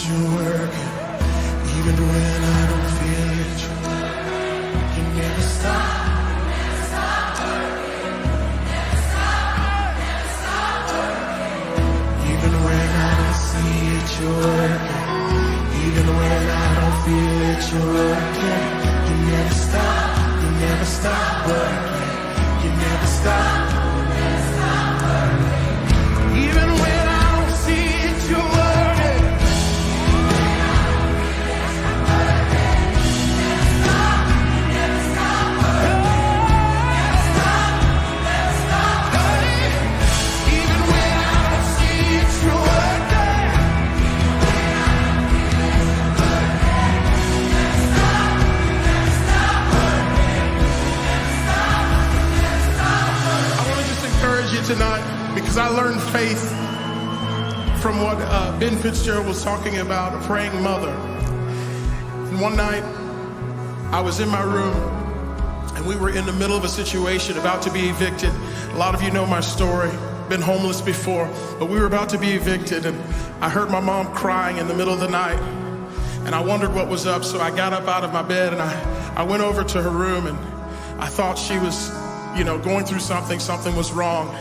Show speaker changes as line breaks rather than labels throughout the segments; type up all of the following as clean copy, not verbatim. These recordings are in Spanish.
you're working. Even when I don't feel it, you never stop. Even when I don't see it, you're working. Even when I don't feel it, you're working. You never stop. You never stop working. You never stop. Even when I don't see it, you're working. Even when I don't see it, you're working. I want to just encourage you tonight, because I learned faith from what Ben Fitzgerald was talking about, a praying mother. And one night, I was in my room, and we were in the middle of a situation, about to be evicted. A lot of you know my story, been homeless before, but we were about to be evicted, and I heard my mom crying in the middle of the night, and I wondered what was up, so I got up out of my bed, and I went over to her room, and I thought she was, going through something was wrong.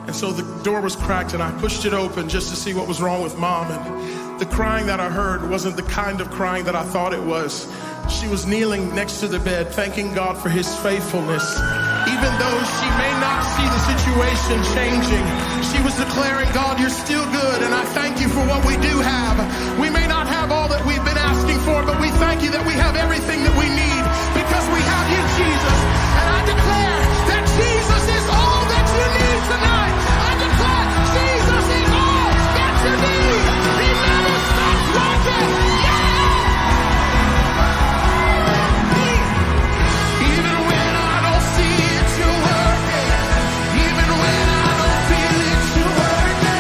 And so the door was cracked, and I pushed it open just to see what was wrong with Mom. And the crying that I heard wasn't the kind of crying that I thought it was. She was kneeling next to the bed, thanking God for his faithfulness. Even though she may not see the situation changing, she was declaring, God, you're still good, and I thank you for what we do have. We may not have all that we've been asking for, but we thank you that we have everything that we need because we have you, Jesus. And I declare that Jesus is all that you need tonight. I declare Jesus is all that you need. He never stops working. Yeah! Even when I don't see it, you're working. Even when I don't feel it, you're working.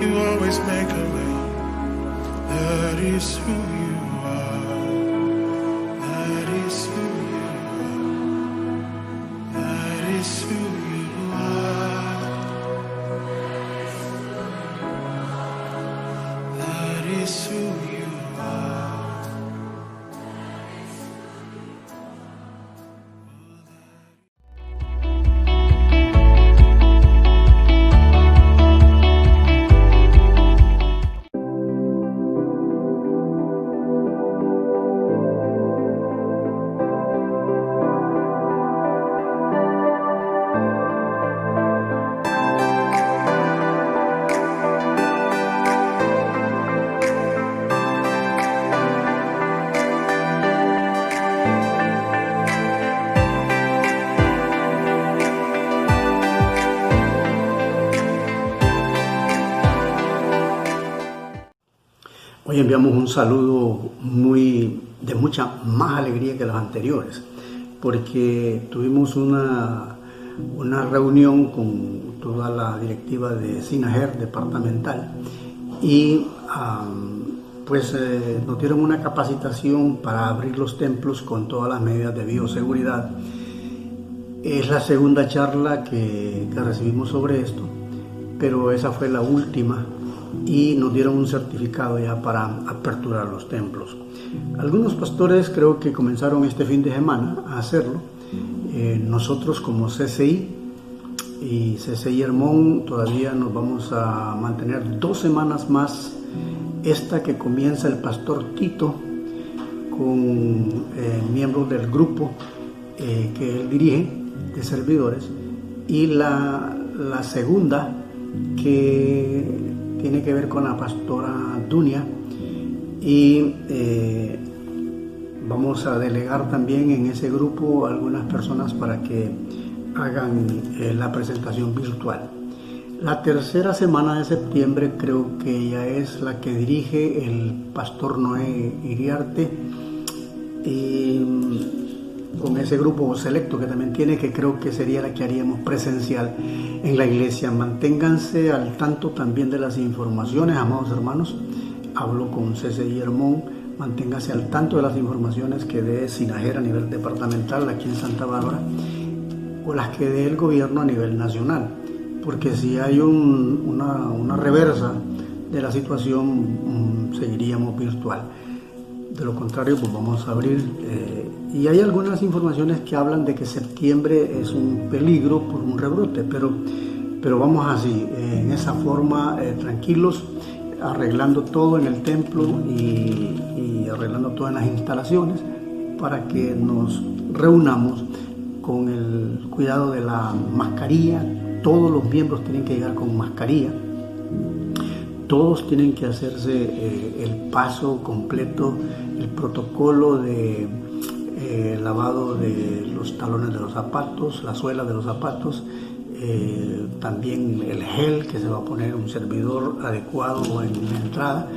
You always make a way. That is who you are. That is who you are. That is who you are. That is who you are.
Hoy enviamos un saludo de mucha más alegría que los anteriores, porque tuvimos una reunión con toda la directiva de SINAJER departamental y nos dieron una capacitación para abrir los templos con todas las medidas de bioseguridad. Es la segunda charla que recibimos sobre esto, pero esa fue la última y nos dieron un certificado ya para aperturar los templos. Algunos pastores creo que comenzaron este fin de semana a hacerlo. Nosotros como CCI y CCI Hermón todavía nos vamos a mantener 2 semanas más. Esta que comienza el pastor Tito con miembros del grupo que él dirige de servidores, y la segunda que tiene que ver con la pastora Dunia, y vamos a delegar también en ese grupo algunas personas para que hagan la presentación virtual. La tercera semana de septiembre creo que ya es la que dirige el pastor Noé Iriarte, y con ese grupo selecto que también tiene, que creo que sería la que haríamos presencial en la iglesia. Manténganse al tanto también de las informaciones, amados hermanos. Hablo con CCI Hermón, manténganse al tanto de las informaciones que dé SINAJER a nivel departamental aquí en Santa Bárbara, o las que dé el gobierno a nivel nacional, porque si hay una reversa de la situación, seguiríamos virtual. De lo contrario, pues vamos a abrir. Y hay algunas informaciones que hablan de que septiembre es un peligro por un rebrote, pero vamos así, en esa forma, tranquilos, arreglando todo en el templo y arreglando todas las instalaciones para que nos reunamos con el cuidado de la mascarilla. Todos los miembros tienen que llegar con mascarilla. Todos tienen que hacerse el paso completo, el protocolo de lavado de los talones de los zapatos, la suela de los zapatos, también el gel que se va a poner un servidor adecuado en la entrada,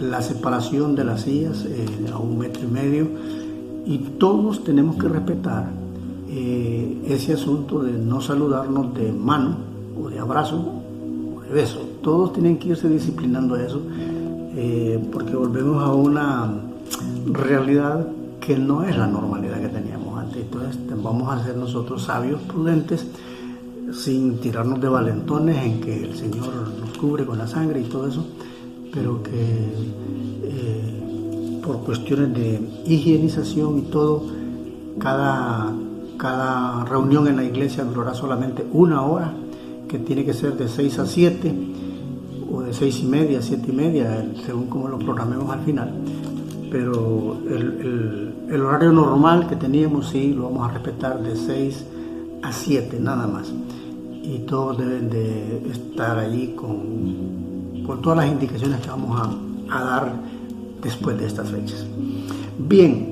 la separación de las sillas a 1,5 metros, y todos tenemos que respetar ese asunto de no saludarnos de mano o de abrazo, beso. Todos tienen que irse disciplinando a eso, porque volvemos a una realidad que no es la normalidad que teníamos antes. Entonces vamos a ser nosotros sabios, prudentes, sin tirarnos de valentones en que el Señor nos cubre con la sangre y todo eso, pero que por cuestiones de higienización y todo, cada reunión en la iglesia durará solamente 1 hora, que tiene que ser de 6 a 7 o de 6:30 a 7:30, según como lo programemos al final. Pero el horario normal que teníamos sí lo vamos a respetar, de 6 a 7 nada más, y todos deben de estar allí con todas las indicaciones que vamos a dar después de estas fechas. Bien,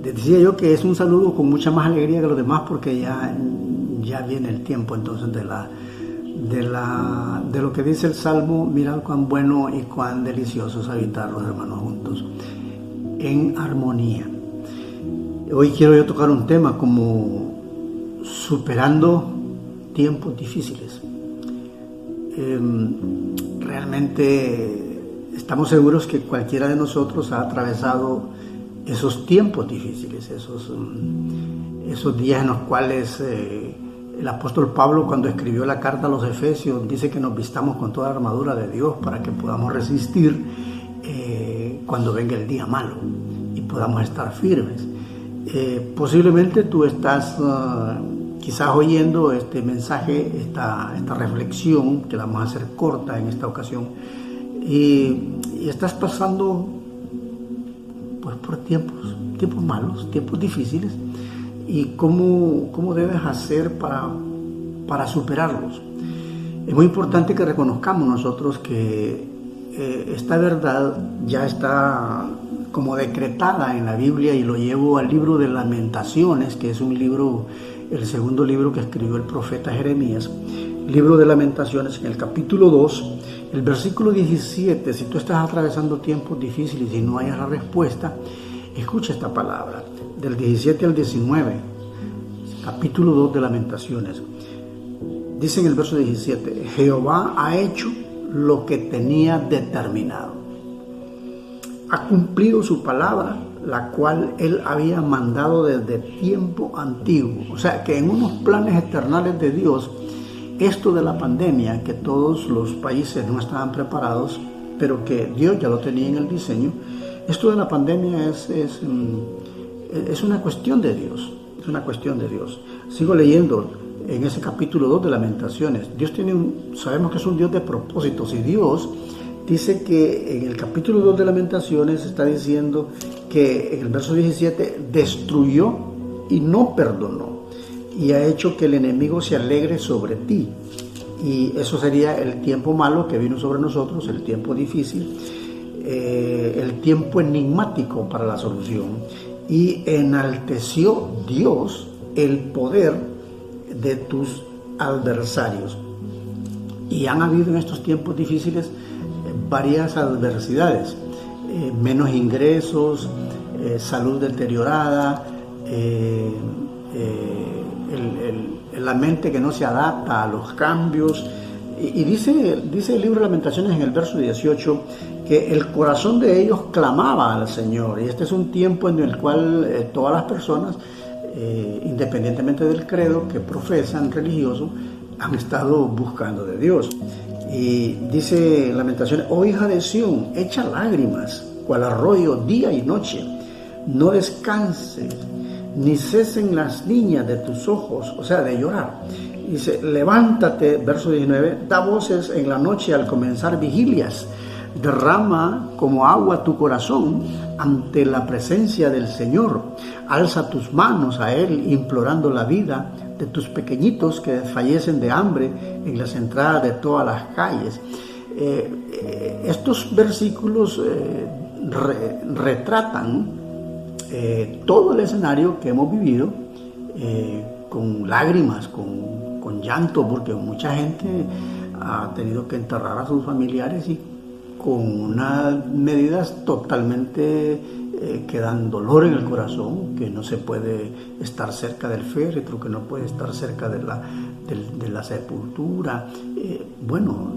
decía yo que es un saludo con mucha más alegría que los demás, porque ya viene el tiempo entonces de lo que dice el Salmo: mirad cuán bueno y cuán delicioso es habitar los hermanos juntos en armonía. Hoy quiero yo tocar un tema como superando tiempos difíciles. Realmente estamos seguros que cualquiera de nosotros ha atravesado esos tiempos difíciles, esos días en los cuales el apóstol Pablo, cuando escribió la carta a los Efesios, dice que nos vistamos con toda la armadura de Dios para que podamos resistir cuando venga el día malo y podamos estar firmes. Posiblemente tú estás quizás oyendo este mensaje, esta reflexión que la vamos a hacer corta en esta ocasión, y estás pasando pues por tiempos malos, tiempos difíciles, y cómo debes hacer para superarlos. Es muy importante que reconozcamos nosotros que esta verdad ya está como decretada en la Biblia, y lo llevo al libro de Lamentaciones, que es un libro, el segundo libro que escribió el profeta Jeremías. Libro de Lamentaciones, en el capítulo 2, el versículo 17. Si tú estás atravesando tiempos difíciles y no hayas la respuesta, escucha esta palabra, del 17 al 19, capítulo 2 de Lamentaciones. Dice en el verso 17: Jehová ha hecho lo que tenía determinado. Ha cumplido su palabra, la cual él había mandado desde tiempo antiguo. O sea, que en unos planes eternales de Dios, esto de la pandemia, que todos los países no estaban preparados, pero que Dios ya lo tenía en el diseño, esto de la pandemia es una cuestión de Dios. Es una cuestión de Dios. Sigo leyendo en ese capítulo 2 de Lamentaciones. Dios sabemos que es un Dios de propósitos, y Dios dice que en el capítulo 2 de Lamentaciones está diciendo que en el verso 17 destruyó y no perdonó, y ha hecho que el enemigo se alegre sobre ti. Y eso sería el tiempo malo que vino sobre nosotros, el tiempo difícil, el tiempo enigmático para la solución. Y enalteció Dios el poder de tus adversarios. Y han habido en estos tiempos difíciles varias adversidades, menos ingresos, salud deteriorada, la mente que no se adapta a los cambios. Y dice el libro de Lamentaciones en el verso 18 que el corazón de ellos clamaba al Señor. Y este es un tiempo en el cual todas las personas, independientemente del credo que profesan religioso, han estado buscando de Dios. Y dice Lamentaciones: oh hija de Sión, echa lágrimas, cual arroyo día y noche. No descanses, ni cesen las niñas de tus ojos, o sea, de llorar. Dice: levántate, verso 19, da voces en la noche al comenzar vigilias. Derrama como agua tu corazón ante la presencia del Señor. Alza tus manos a Él, implorando la vida de tus pequeñitos que desfallecen de hambre en las entradas de todas las calles. Estos versículos retratan todo el escenario que hemos vivido, con lágrimas, con llanto, porque mucha gente ha tenido que enterrar a sus familiares, y con unas medidas totalmente que dan dolor en el corazón, que no se puede estar cerca del féretro, que no puede estar cerca de la sepultura, bueno,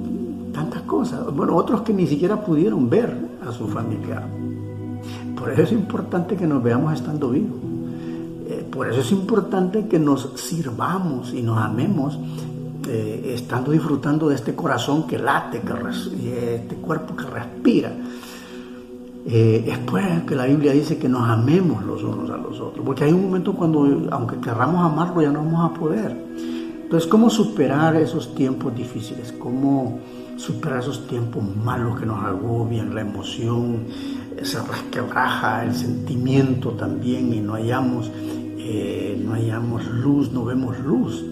tantas cosas. Bueno, otros que ni siquiera pudieron ver a su familiar. Por eso es importante que nos veamos estando vivos. Por eso es importante que nos sirvamos y nos amemos, estando disfrutando de este corazón que late, este cuerpo que respira. Es pues que la Biblia dice que nos amemos los unos a los otros, porque hay un momento cuando, aunque querramos amarlo, ya no vamos a poder. Entonces, ¿cómo superar esos tiempos difíciles? ¿Cómo superar esos tiempos malos que nos agobian, la emoción se resquebraja, el sentimiento también, y no hallamos luz, no vemos luz?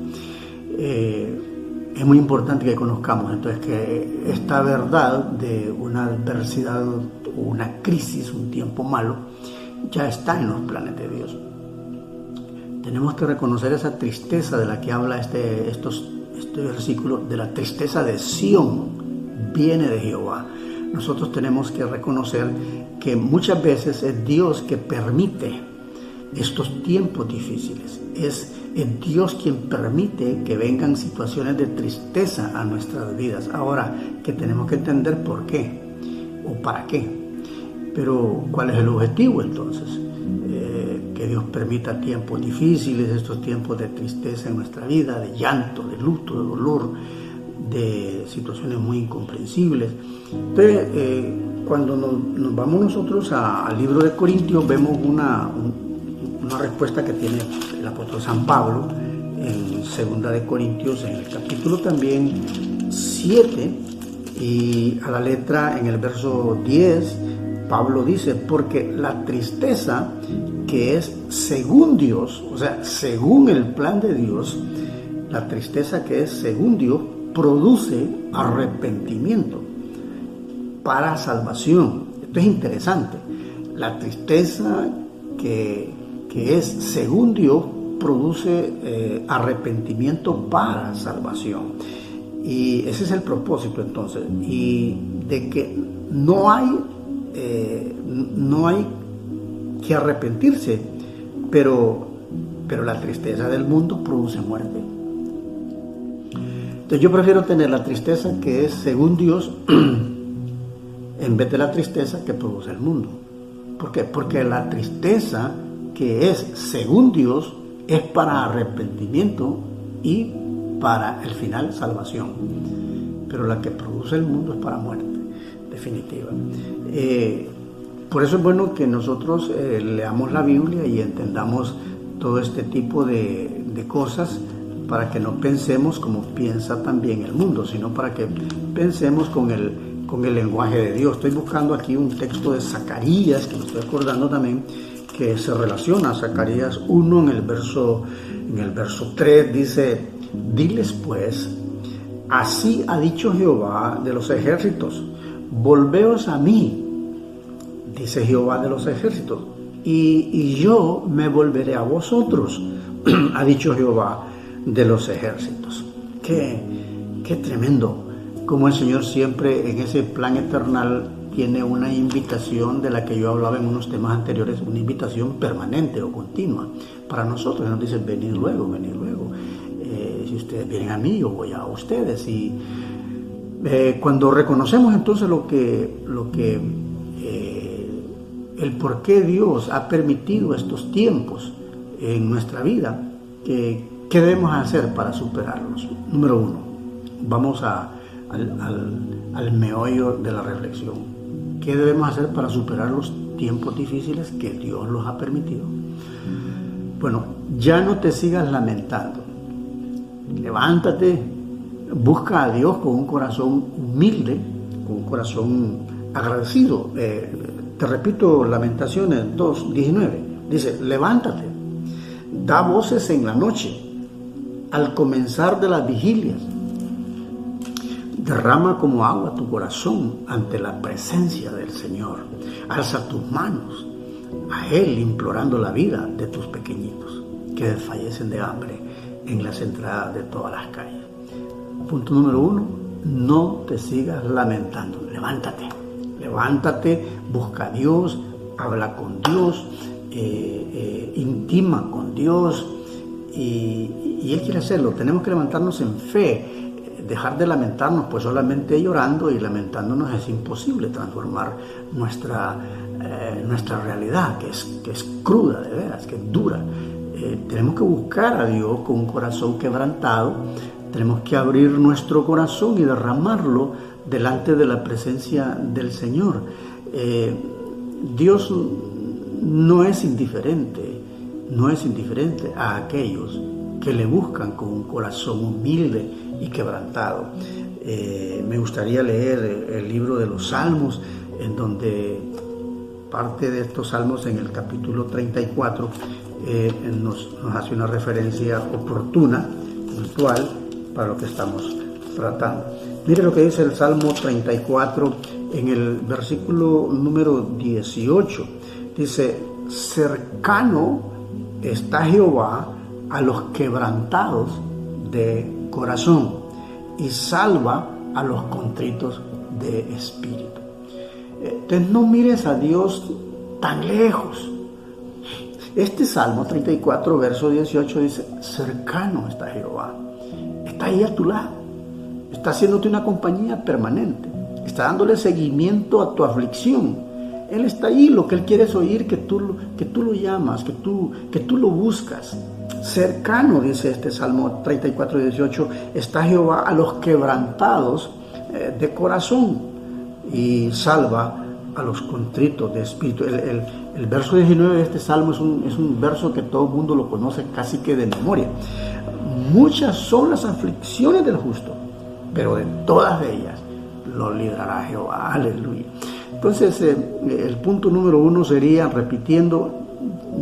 Es muy importante que conozcamos entonces que esta verdad de una adversidad, una crisis, un tiempo malo, ya está en los planes de Dios. Tenemos que reconocer esa tristeza de la que habla este versículo, de la tristeza de Sión, viene de Jehová. Nosotros tenemos que reconocer que muchas veces es Dios que permite estos tiempos difíciles. Es Dios quien permite que vengan situaciones de tristeza a nuestras vidas. Ahora, que tenemos que entender por qué o para qué. Pero, ¿cuál es el objetivo entonces? que Dios permita tiempos difíciles, estos tiempos de tristeza en nuestra vida, de llanto, de luto, de dolor, de situaciones muy incomprensibles. Entonces, cuando nos vamos nosotros al libro de Corintios, vemos una respuesta que tiene el apóstol San Pablo en 2 de Corintios, en el capítulo también 7, y a la letra en el verso 10, Pablo dice: porque la tristeza que es según Dios, o sea, según el plan de Dios, la tristeza que es según Dios produce arrepentimiento para salvación. Esto es interesante. La tristeza que es según Dios produce arrepentimiento para salvación. Y ese es el propósito entonces. Y de que no hay que arrepentirse, pero la tristeza del mundo produce muerte. Entonces yo prefiero tener la tristeza que es según Dios en vez de la tristeza que produce el mundo. ¿Por qué? Porque la tristeza que es según Dios es para arrepentimiento y para el final salvación, pero la que produce el mundo es para muerte definitiva. Por eso es bueno que nosotros leamos la Biblia y entendamos todo este tipo de cosas, para que no pensemos como piensa también el mundo, sino para que pensemos con el lenguaje de Dios. Estoy buscando aquí un texto de Zacarías, que me estoy acordando también, que se relaciona a Zacarías 1 en el verso 3, dice: diles pues, así ha dicho Jehová de los ejércitos, volveos a mí, dice Jehová de los ejércitos, y yo me volveré a vosotros, ha dicho Jehová de los ejércitos. Qué tremendo, como el Señor siempre en ese plan eternal tiene una invitación de la que yo hablaba en unos temas anteriores, una invitación permanente o continua para nosotros. Nos dice: venid luego, venid luego. Si ustedes vienen a mí, yo voy a ustedes. Y cuando reconocemos entonces el por qué Dios ha permitido estos tiempos en nuestra vida, ¿qué debemos hacer para superarlos? Número 1, vamos al meollo de la reflexión. ¿Qué debemos hacer para superar los tiempos difíciles que Dios los ha permitido? Bueno, ya no te sigas lamentando. Levántate, busca a Dios con un corazón humilde, con un corazón agradecido. Te repito, Lamentaciones 2:19, dice: levántate, da voces en la noche, al comenzar de las vigilias, derrama como agua tu corazón ante la presencia del Señor, alza tus manos a Él implorando la vida de tus pequeñitos que desfallecen de hambre en las entradas de todas las calles. Punto número 1, no te sigas lamentando. Levántate, busca a Dios, habla con Dios, intima con Dios, y Él quiere hacerlo. Tenemos que levantarnos en fe, dejar de lamentarnos, pues solamente llorando y lamentándonos es imposible transformar nuestra realidad, que es cruda, de veras, que es dura. Tenemos que buscar a Dios con un corazón quebrantado. Tenemos que abrir nuestro corazón y derramarlo delante de la presencia del Señor. Dios no es indiferente a aquellos que le buscan con un corazón humilde y quebrantado. Me gustaría leer el libro de los Salmos, en donde parte de estos salmos, en el capítulo 34, nos hace una referencia oportuna, puntual, para lo que estamos tratando. Mire lo que dice el Salmo 34 en el versículo número 18. Dice: cercano está Jehová a los quebrantados de corazón y salva a los contritos de espíritu. Entonces no mires a Dios tan lejos. Este Salmo 34, verso 18 dice: cercano está Jehová. Está ahí a tu lado. Está haciéndote una compañía permanente. Está dándole seguimiento a tu aflicción. Él está ahí, lo que Él quiere es oír que tú lo llamas, que tú lo buscas. Cercano, dice este Salmo 34, 18, está Jehová a los quebrantados de corazón y salva a los contritos de espíritu. El verso 19 de este Salmo es un verso que todo el mundo lo conoce casi que de memoria. Muchas son las aflicciones del justo, pero de todas ellas lo librará Jehová. Aleluya. Entonces, el punto número 1 sería, repitiendo,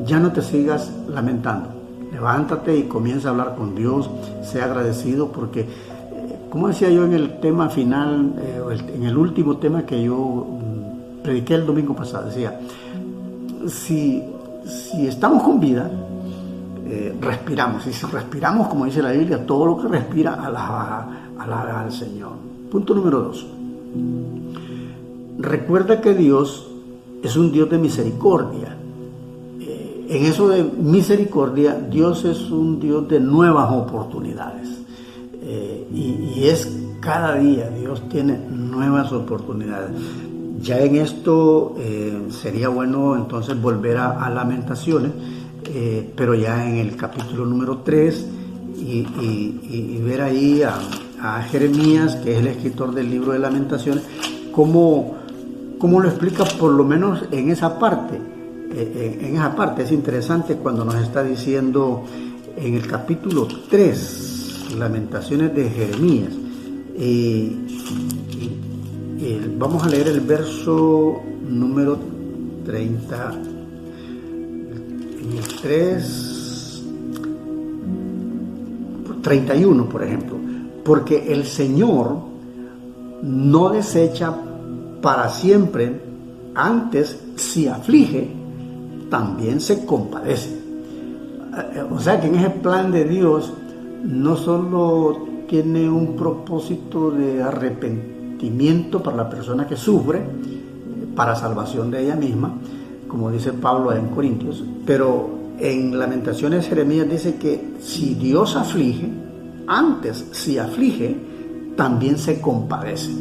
ya no te sigas lamentando. Levántate y comienza a hablar con Dios, sea agradecido, porque, como decía yo en el tema final, en el último tema que yo prediqué el domingo pasado, decía, si estamos con vida, respiramos, y si respiramos, como dice la Biblia, todo lo que respira alaba al Señor. Punto número 2. Recuerda que Dios es un Dios de misericordia. En eso de misericordia, Dios es un Dios de nuevas oportunidades. Y es cada día, Dios tiene nuevas oportunidades. Ya en esto sería bueno entonces volver a Lamentaciones, pero ya en el capítulo número 3 y ver ahí a Jeremías, que es el escritor del libro de Lamentaciones, cómo lo explica por lo menos en esa parte. En esa parte es interesante cuando nos está diciendo en el capítulo 3, Lamentaciones de Jeremías. Vamos a leer el verso número 30, en el 31, por ejemplo. Porque el Señor no desecha para siempre, antes si aflige, también se compadece. O sea que en ese plan de Dios no solo tiene un propósito de arrepentimiento para la persona que sufre, para salvación de ella misma, como dice Pablo en Corintios, pero en Lamentaciones Jeremías dice que si Dios aflige, antes si aflige, también se compadece.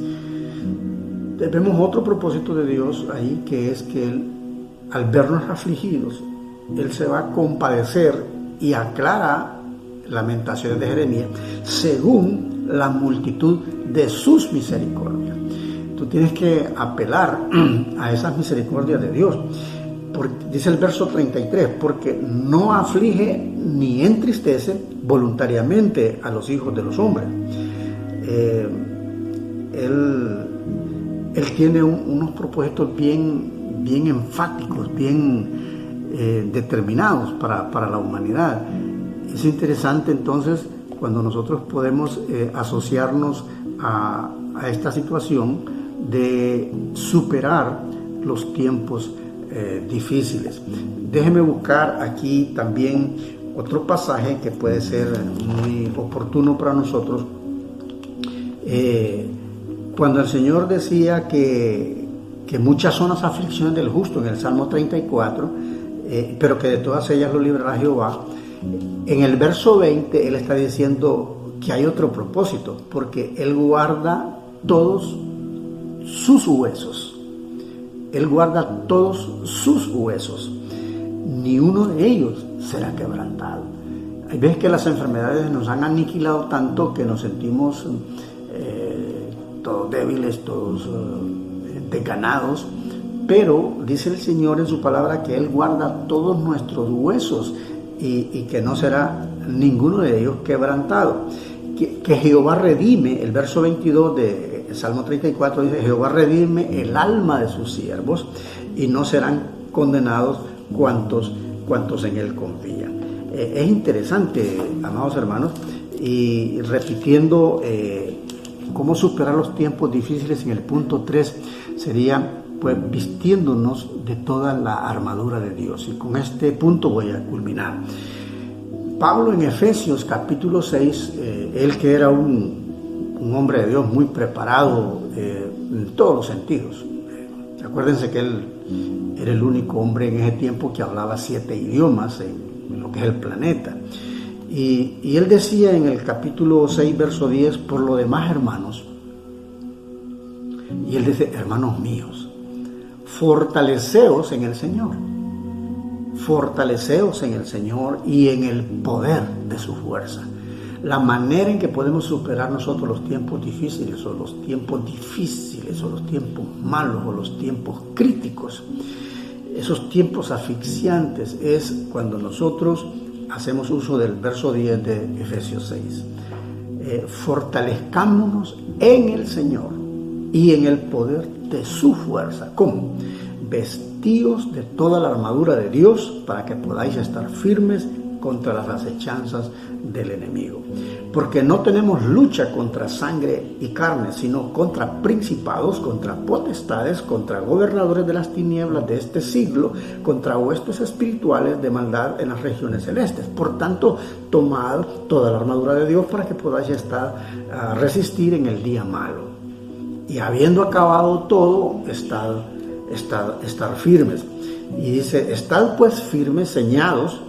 Vemos otro propósito de Dios ahí, que es que Él, al vernos afligidos, Él se va a compadecer y aclara Lamentaciones de Jeremías según la multitud de sus misericordias. Tú tienes que apelar a esas misericordias de Dios. Dice el verso 33, porque no aflige ni entristece voluntariamente a los hijos de los hombres. Él tiene unos propósitos bien enfáticos, bien determinados para la humanidad. Es interesante entonces cuando nosotros podemos asociarnos a esta situación de superar los tiempos difíciles. Déjeme buscar aquí también otro pasaje que puede ser muy oportuno para nosotros. Cuando el Señor decía que muchas son las aflicciones del justo en el Salmo 34, pero que de todas ellas lo librará Jehová, en el verso 20 Él está diciendo que hay otro propósito, porque Él guarda todos sus huesos. Él guarda todos sus huesos, ni uno de ellos será quebrantado. Hay veces que las enfermedades nos han aniquilado tanto que nos sentimos todos débiles, todos desganados, pero dice el Señor en su palabra que Él guarda todos nuestros huesos y que no será ninguno de ellos quebrantado. Que Jehová redime, el verso 22 de Salmo 34 dice, Jehová redime el alma de sus siervos y no serán condenados cuantos en Él confían. Es interesante, amados hermanos, y repitiendo cómo superar los tiempos difíciles en el punto 3 sería pues vistiéndonos de toda la armadura de Dios. Y con este punto voy a culminar. Pablo en Efesios capítulo 6, él que era un hombre de Dios muy preparado en todos los sentidos. Acuérdense que él era el único hombre en ese tiempo que hablaba 7 idiomas en lo que es el planeta. Y él decía en el capítulo 6, verso 10, por lo demás, hermanos, y él dice, hermanos míos, fortaleceos en el Señor. Fortaleceos en el Señor y en el poder de su fuerza. La manera en que podemos superar nosotros los tiempos difíciles o los tiempos malos o los tiempos críticos, esos tiempos asfixiantes, es cuando nosotros hacemos uso del verso 10 de Efesios 6. Fortalezcámonos en el Señor y en el poder de su fuerza. ¿Cómo? Vestíos de toda la armadura de Dios para que podáis estar firmes contra las acechanzas del enemigo. Porque no tenemos lucha contra sangre y carne, sino contra principados, contra potestades, contra gobernadores de las tinieblas de este siglo, contra huestes espirituales de maldad en las regiones celestes. Por tanto, tomad toda la armadura de Dios para que podáis resistir en el día malo. Y habiendo acabado todo, estar firmes. Y dice, estad pues firmes, ceñidos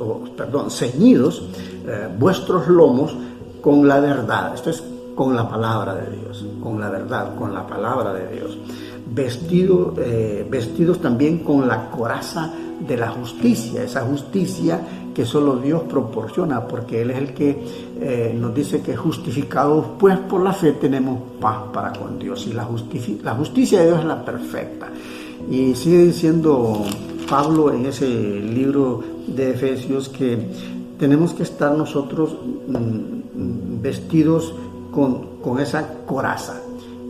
vuestros lomos con la verdad. Esto es con la palabra de Dios, con la verdad, con la palabra de Dios. Vestidos también con la coraza de la justicia, esa justicia que solo Dios proporciona, porque Él es el que nos dice que justificados pues por la fe tenemos paz para con Dios. Y la justicia de Dios es la perfecta. Y sigue diciendo Pablo en ese libro de Efesios que tenemos que estar nosotros vestidos con esa coraza.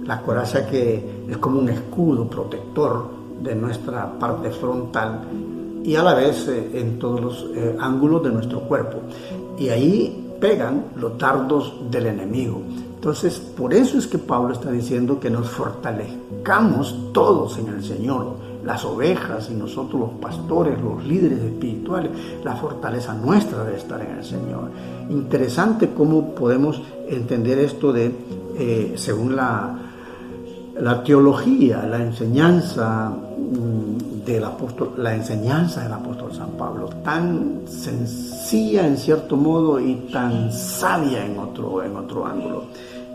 La coraza que es como un escudo protector de nuestra parte frontal y a la vez en todos los ángulos de nuestro cuerpo. Y ahí pegan los dardos del enemigo. Entonces, por eso es que Pablo está diciendo que nos fortalezcamos todos en el Señor. Las ovejas y nosotros los pastores, los líderes espirituales, la fortaleza nuestra debe estar en el Señor. Interesante cómo podemos entender esto según la teología, la enseñanza del apóstol San Pablo, tan sencilla en cierto modo y tan sabia en otro ángulo.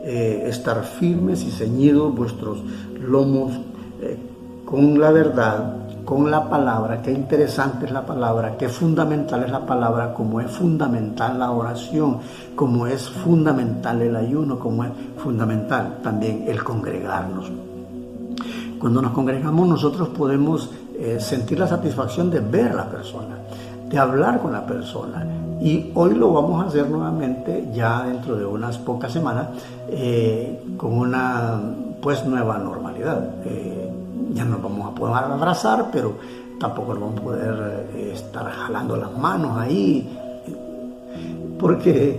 Estar firmes y ceñidos vuestros lomos con la verdad, con la palabra. Qué interesante es la palabra, qué fundamental es la palabra, como es fundamental la oración, como es fundamental el ayuno, como es fundamental también el congregarnos. Cuando nos congregamos nosotros podemos sentir la satisfacción de ver a la persona, de hablar con la persona. Y hoy lo vamos a hacer nuevamente ya dentro de unas pocas semanas con una nueva normalidad. Ya nos vamos a poder abrazar, pero tampoco nos vamos a poder estar jalando las manos ahí, porque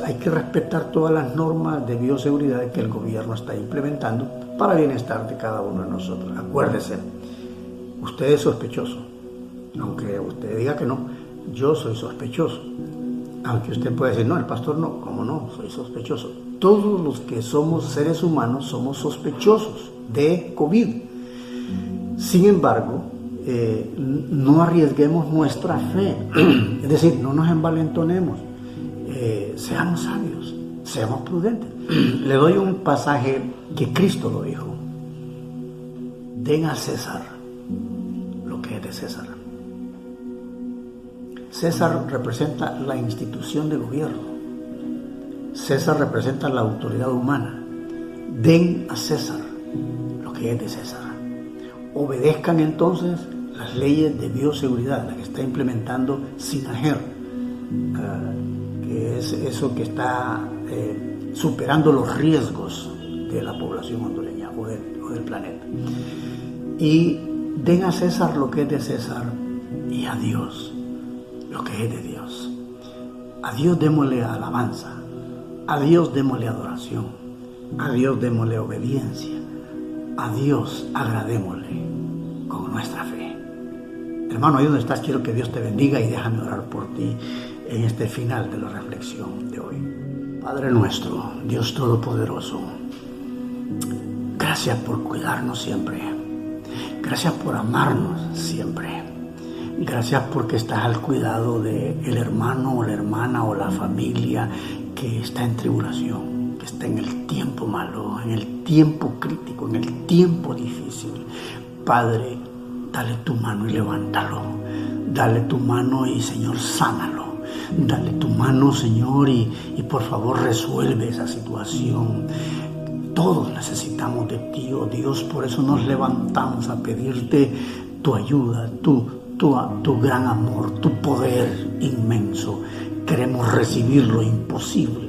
hay que respetar todas las normas de bioseguridad que el gobierno está implementando para el bienestar de cada uno de nosotros. Acuérdese, usted es sospechoso, aunque usted diga que no, yo soy sospechoso. Aunque usted puede decir, no, el pastor no, ¿cómo no? Soy sospechoso. Todos los que somos seres humanos somos sospechosos de COVID. Sin embargo, no arriesguemos nuestra fe, es decir, no nos envalentonemos, seamos sabios, seamos prudentes. Le doy un pasaje que Cristo lo dijo: den a César lo que es de César. César representa la institución de gobierno. César representa la autoridad humana. Den a César lo que es de César. Obedezcan entonces las leyes de bioseguridad, las que está implementando SINAGER, que es eso que está superando los riesgos de la población hondureña o del planeta. Y den a César lo que es de César y a Dios lo que es de Dios. A Dios démosle alabanza, a Dios démosle adoración, a Dios démosle obediencia, a Dios agradémosle con nuestra fe. Hermano, ahí donde estás, quiero que Dios te bendiga y déjame orar por ti en este final de la reflexión de hoy. Padre nuestro, Dios Todopoderoso, gracias por cuidarnos siempre. Gracias por amarnos siempre. Gracias porque estás al cuidado del hermano o la hermana o la familia que está en tribulación, que está en el tiempo malo, en el tiempo crítico, en el tiempo difícil. Padre, dale tu mano y levántalo. Dale tu mano y, Señor, sánalo. Dale tu mano, Señor, y por favor resuelve esa situación. Todos necesitamos de ti, oh Dios, por eso nos levantamos a pedirte tu ayuda, tu gran amor, tu poder inmenso. Queremos recibir lo imposible.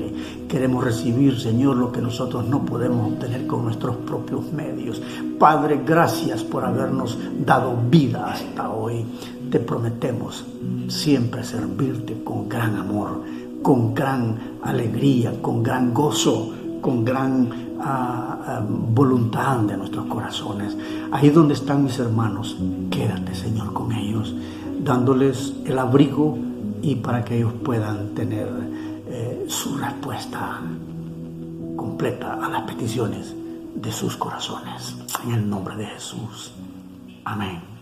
Queremos recibir, Señor, lo que nosotros no podemos obtener con nuestros propios medios. Padre, gracias por habernos dado vida hasta hoy. Te prometemos siempre servirte con gran amor, con gran alegría, con gran gozo, con gran voluntad de nuestros corazones. Ahí donde están mis hermanos, quédate, Señor, con ellos, dándoles el abrigo y para que ellos puedan tener su respuesta completa a las peticiones de sus corazones. En el nombre de Jesús. Amén.